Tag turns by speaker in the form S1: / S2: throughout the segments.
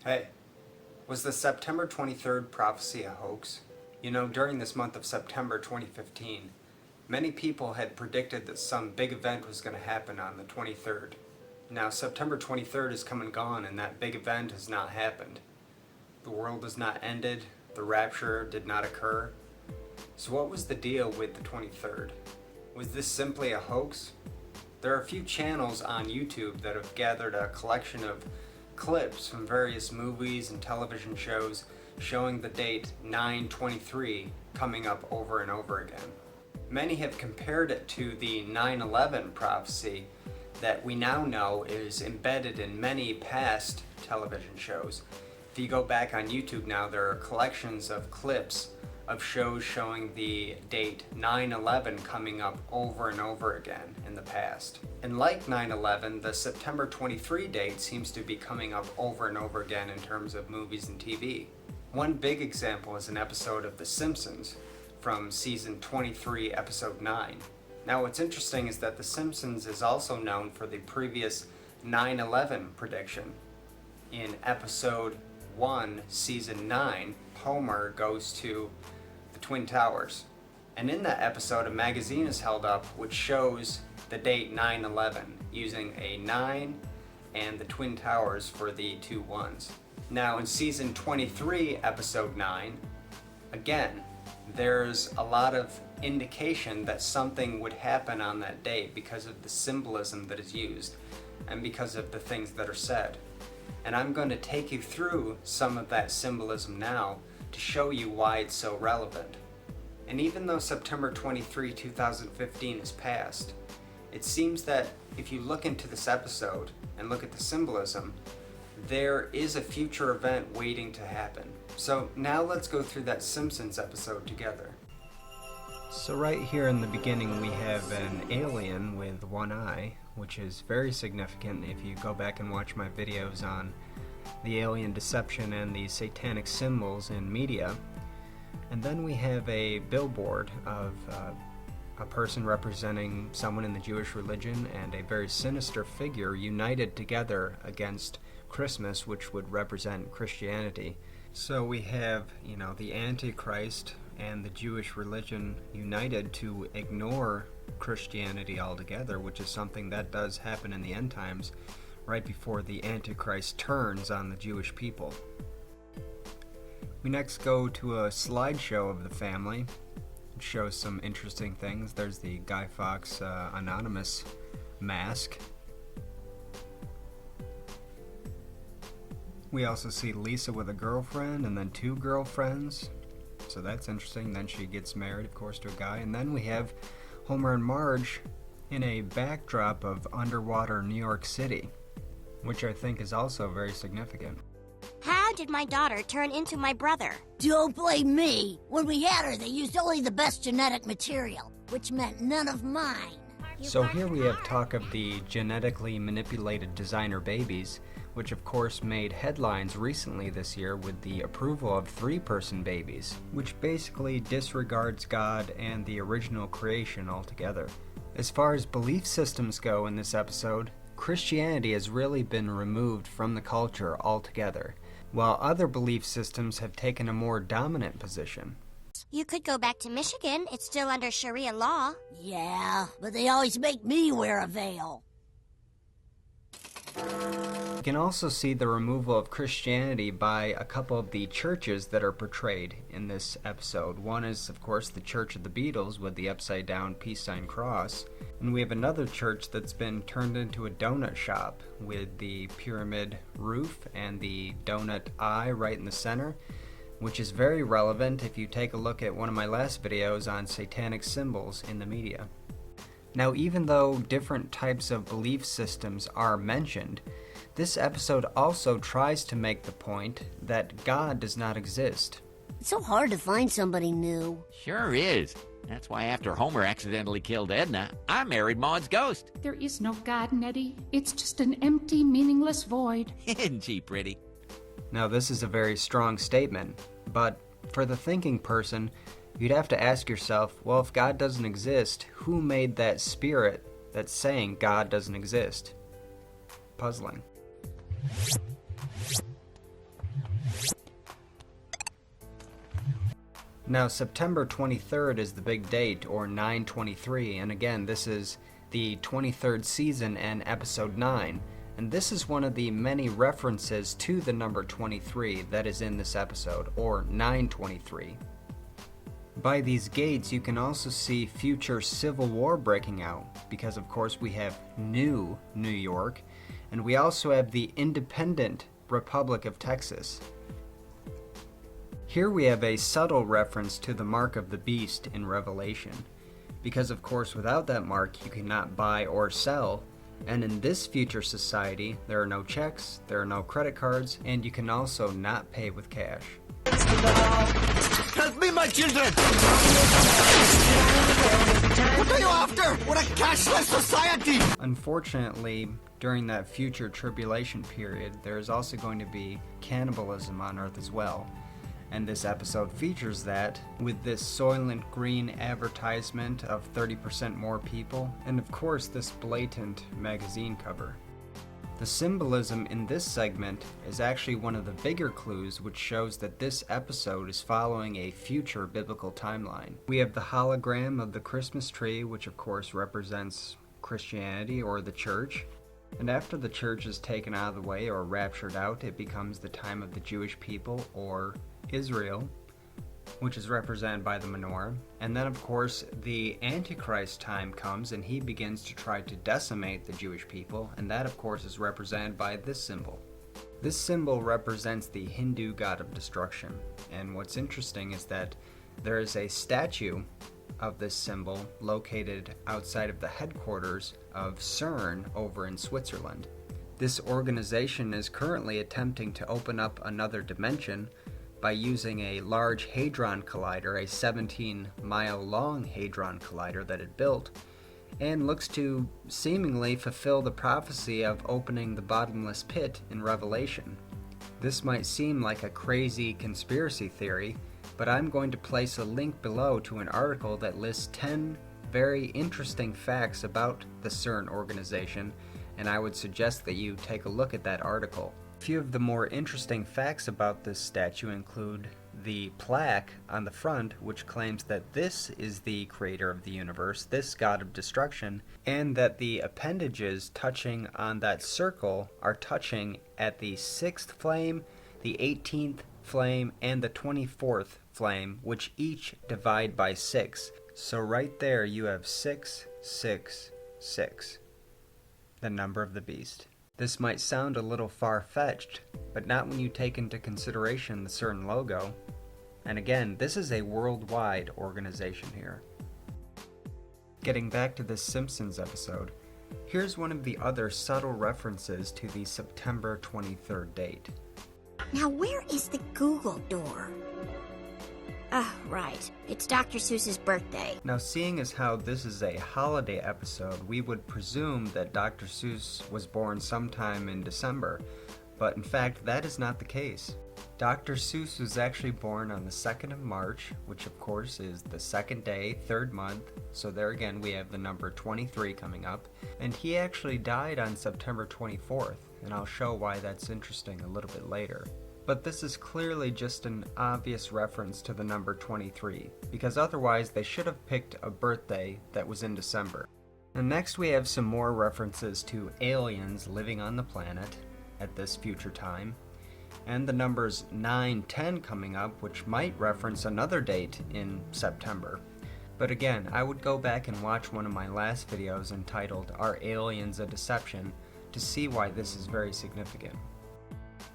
S1: Hey, was the September 23rd prophecy a hoax? You know, during this month of September 2015, many people had predicted that some big event was going to happen on the 23rd. Now, September 23rd has come and gone, and that big event has not happened. The world has not ended, the rapture did not occur. So what was the deal with the 23rd? Was this simply a hoax? There are a few channels on YouTube that have gathered a collection of clips from various movies and television shows showing the date 9/23 coming up over and over again. Many have compared it to the 9/11 prophecy that we now know is embedded in many past television shows. If you go back on YouTube now, there are collections of clips of shows showing the date 9/11 coming up over and over again in the past. And like 9/11, the September 23 date seems to be coming up over and over again in terms of movies and TV. One big example is an episode of The Simpsons from season 23, episode 9. Now what's interesting is that The Simpsons is also known for the previous 9/11 prediction. In episode 1, season 9, Homer goes to the Twin Towers. And in that episode, a magazine is held up which shows the date 9/11 using a 9 and the Twin Towers for the two ones. Now in season 23, episode 9, again, there's a lot of indication that something would happen on that date because of the symbolism that is used and because of the things that are said. And I'm going to take you through some of that symbolism now to show you why it's so relevant. And even though September 23, 2015 is past, it seems that if you look into this episode and look at the symbolism, there is a future event waiting to happen. So now let's go through that Simpsons episode together. So right here in the beginning we have an alien with one eye, which is very significant if you go back and watch my videos on the alien deception and the satanic symbols in media. And then we have a billboard of a person representing someone in the Jewish religion and a very sinister figure united together against Christmas, which would represent Christianity. So we have, the Antichrist and the Jewish religion united to ignore Christianity altogether, which is something that does happen in the end times, right before the Antichrist turns on the Jewish people. We next go to a slideshow of the family. It shows some interesting things. There's the Guy Fawkes anonymous mask. We also see Lisa with a girlfriend and then two girlfriends. So that's interesting. Then she gets married, of course, to a guy. And then we have Homer and Marge in a backdrop of underwater New York City, which I think is also very significant.
S2: How did my daughter turn into my brother?
S3: Don't blame me. When we had her, they used only the best genetic material, which meant none of mine.
S1: So here we have talk of the genetically manipulated designer babies, which of course made headlines recently this year with the approval of 3-person babies, which basically disregards God and the original creation altogether. As far as belief systems go in this episode, Christianity has really been removed from the culture altogether, while other belief systems have taken a more dominant position.
S2: You could go back to Michigan. It's still under Sharia law.
S3: Yeah, but they always make me wear a veil.
S1: You can also see the removal of Christianity by a couple of the churches that are portrayed in this episode. One is, of course, the Church of the Beatles with the upside-down peace sign cross. And we have another church that's been turned into a donut shop with the pyramid roof and the donut eye right in the center, which is very relevant if you take a look at one of my last videos on satanic symbols in the media. Now, even though different types of belief systems are mentioned, this episode also tries to make the point that God does not exist.
S3: It's so hard to find somebody new.
S4: Sure is. That's why after Homer accidentally killed Edna, I married Maud's ghost.
S5: There is no God, Nettie. It's just an empty, meaningless void.
S4: Isn't she pretty?
S1: Now, this is a very strong statement, but for the thinking person, you'd have to ask yourself, well, if God doesn't exist, who made that spirit that's saying God doesn't exist? Puzzling. Now, September 23rd is the big date, or 9/23, and again, this is the 23rd season and episode 9, and this is one of the many references to the number 23 that is in this episode, or 9/23. By these gates, you can also see future civil war breaking out, because of course we have new New York, and we also have the independent Republic of Texas. Here we have a subtle reference to the mark of the beast in Revelation, because of course without that mark you cannot buy or sell, and in this future society there are no checks, there are no credit cards, and you can also not pay with cash.
S6: Help me, my children! What are you after? We're a cashless society!
S1: Unfortunately, during that future tribulation period, there is also going to be cannibalism on Earth as well. And this episode features that, with this Soylent Green advertisement of 30% more people, and of course this blatant magazine cover. The symbolism in this segment is actually one of the bigger clues which shows that this episode is following a future biblical timeline. We have the hologram of the Christmas tree, which of course represents Christianity or the church. And after the church is taken out of the way or raptured out, it becomes the time of the Jewish people or Israel, which is represented by the menorah. And then of course the Antichrist time comes and he begins to try to decimate the Jewish people, and that of course is represented by this symbol. This symbol represents the Hindu god of destruction, and what's interesting is that there is a statue of this symbol located outside of the headquarters of Cern over in Switzerland. This organization is currently attempting to open up another dimension by using a large hadron collider, a 17-mile-long hadron collider that it built, and looks to seemingly fulfill the prophecy of opening the bottomless pit in Revelation. This might seem like a crazy conspiracy theory, but I'm going to place a link below to an article that lists 10 very interesting facts about the CERN organization, and I would suggest that you take a look at that article. A few of the more interesting facts about this statue include the plaque on the front, which claims that this is the creator of the universe, this god of destruction, and that the appendages touching on that circle are touching at the 6th flame, the 18th flame, and the 24th flame, which each divide by 6. So right there you have 666, the number of the beast. This might sound a little far-fetched, but not when you take into consideration the CERN logo. And again, this is a worldwide organization here. Getting back to this Simpsons episode, here's one of the other subtle references to the September 23rd date.
S2: Now, where is the Google door? Ah, right. It's Dr. Seuss's birthday.
S1: Now, seeing as how this is a holiday episode, we would presume that Dr. Seuss was born sometime in December, but in fact, that is not the case. Dr. Seuss was actually born on the 2nd of March, which of course is the 2nd day, 3rd month, so there again we have the number 23 coming up, and he actually died on September 24th, and I'll show why that's interesting a little bit later. But this is clearly just an obvious reference to the number 23, because otherwise they should have picked a birthday that was in December. And next we have some more references to aliens living on the planet at this future time, and the numbers 9, 10 coming up, which might reference another date in September. But again, I would go back and watch one of my last videos entitled "Are Aliens a Deception?" to see why this is very significant.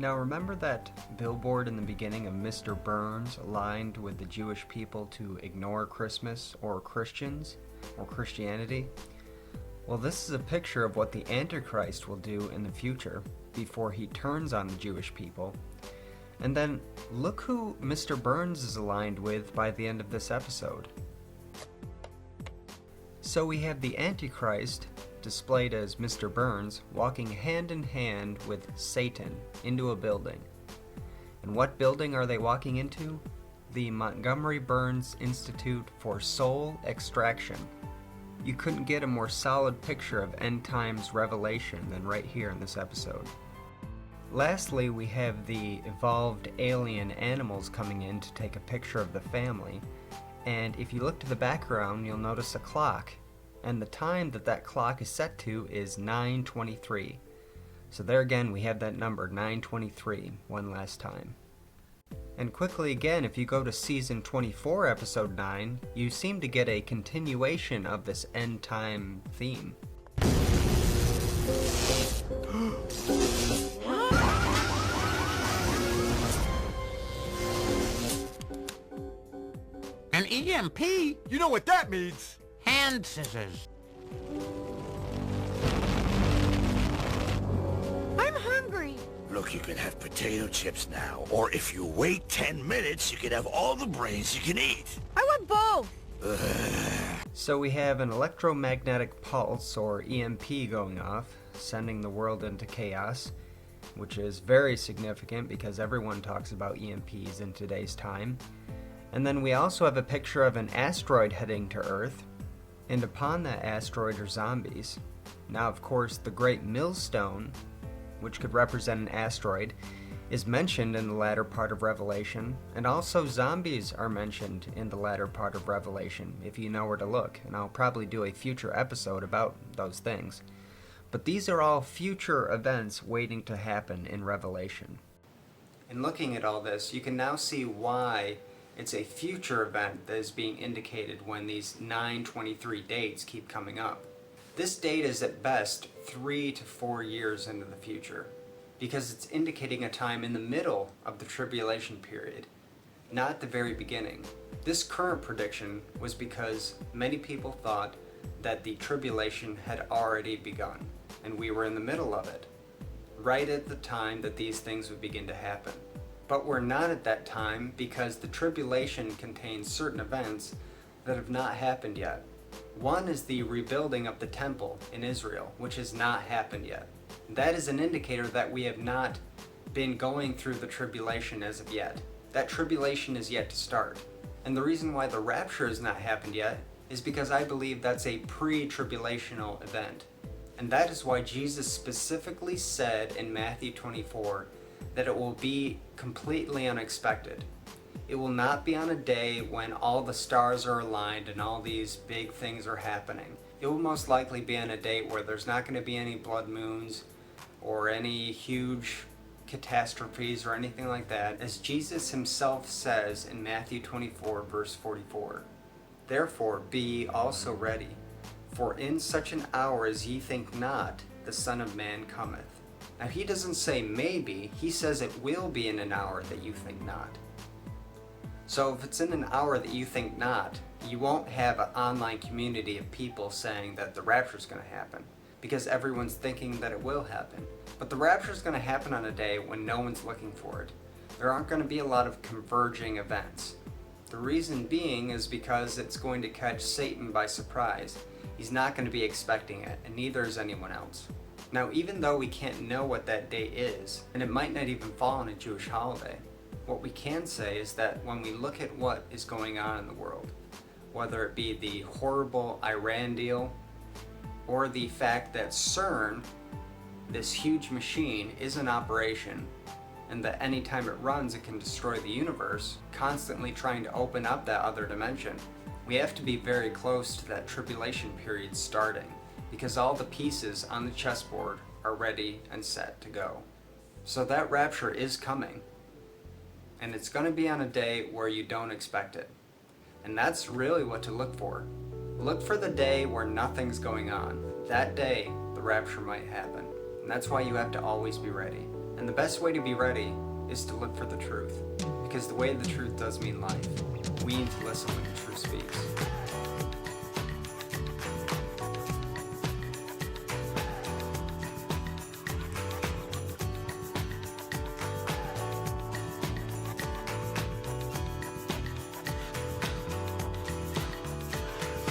S1: Now remember that billboard in the beginning of Mr. Burns aligned with the Jewish people to ignore Christmas or Christians or Christianity? Well, this is a picture of what the Antichrist will do in the future before he turns on the Jewish people. And then look who Mr. Burns is aligned with by the end of this episode. So we have the Antichrist, displayed as Mr. Burns, walking hand in hand with Satan into a building. And what building are they walking into? The Montgomery Burns Institute for Soul Extraction. You couldn't get a more solid picture of end times revelation than right here in this episode. Lastly, we have the evolved alien animals coming in to take a picture of the family. And if you look to the background, you'll notice a clock. And the time that that clock is set to is 9:23. So there again, we have that number, 9:23, one last time. And quickly again, if you go to Season 24, Episode 9, you seem to get a continuation of this end time theme.
S4: An EMP?
S6: You know what that means?
S4: Hand scissors.
S3: I'm hungry.
S7: Look, you can have potato chips now, or if you wait 10 minutes, you can have all the brains you can eat.
S3: I want both.
S1: So we have an electromagnetic pulse, or EMP, going off, sending the world into chaos, which is very significant because everyone talks about EMPs in today's time. And then we also have a picture of an asteroid heading to Earth, and upon that asteroid are zombies. Now, of course, the Great Millstone, which could represent an asteroid, is mentioned in the latter part of Revelation, and also zombies are mentioned in the latter part of Revelation, if you know where to look, and I'll probably do a future episode about those things. But these are all future events waiting to happen in Revelation. In looking at all this, you can now see why it's a future event that is being indicated when these 9:23 dates keep coming up. This date is at best 3 to 4 years into the future, because it's indicating a time in the middle of the tribulation period, not the very beginning. This current prediction was because many people thought that the tribulation had already begun, and we were in the middle of it, right at the time that these things would begin to happen. But we're not at that time because the tribulation contains certain events that have not happened yet. One is the rebuilding of the temple in Israel, which has not happened yet. That is an indicator that we have not been going through the tribulation as of yet. That tribulation is yet to start. And the reason why the rapture has not happened yet is because I believe that's a pre-tribulational event. And that is why Jesus specifically said in Matthew 24 that it will be completely unexpected. It will not be on a day when all the stars are aligned and all these big things are happening. It will most likely be on a date where there's not going to be any blood moons or any huge catastrophes or anything like that, as Jesus himself says in Matthew 24, verse 44. Therefore be also ready, for in such an hour as ye think not, the Son of Man cometh. Now he doesn't say maybe, he says it will be in an hour that you think not. So if it's in an hour that you think not, you won't have an online community of people saying that the rapture is going to happen, because everyone's thinking that it will happen. But the rapture is going to happen on a day when no one's looking for it. There aren't going to be a lot of converging events. The reason being is because it's going to catch Satan by surprise. He's not going to be expecting it, and neither is anyone else. Now, even though we can't know what that day is, and it might not even fall on a Jewish holiday, what we can say is that when we look at what is going on in the world, whether it be the horrible Iran deal, or the fact that Cern, this huge machine, is in operation, and that anytime it runs it can destroy the universe, constantly trying to open up that other dimension, we have to be very close to that tribulation period starting, because all the pieces on the chessboard are ready and set to go. So that rapture is coming, and it's going to be on a day where you don't expect it. And that's really what to look for. Look for the day where nothing's going on. That day, the rapture might happen. And that's why you have to always be ready. And the best way to be ready is to look for the truth. Because the way the truth does mean life. We need to listen when the truth speaks.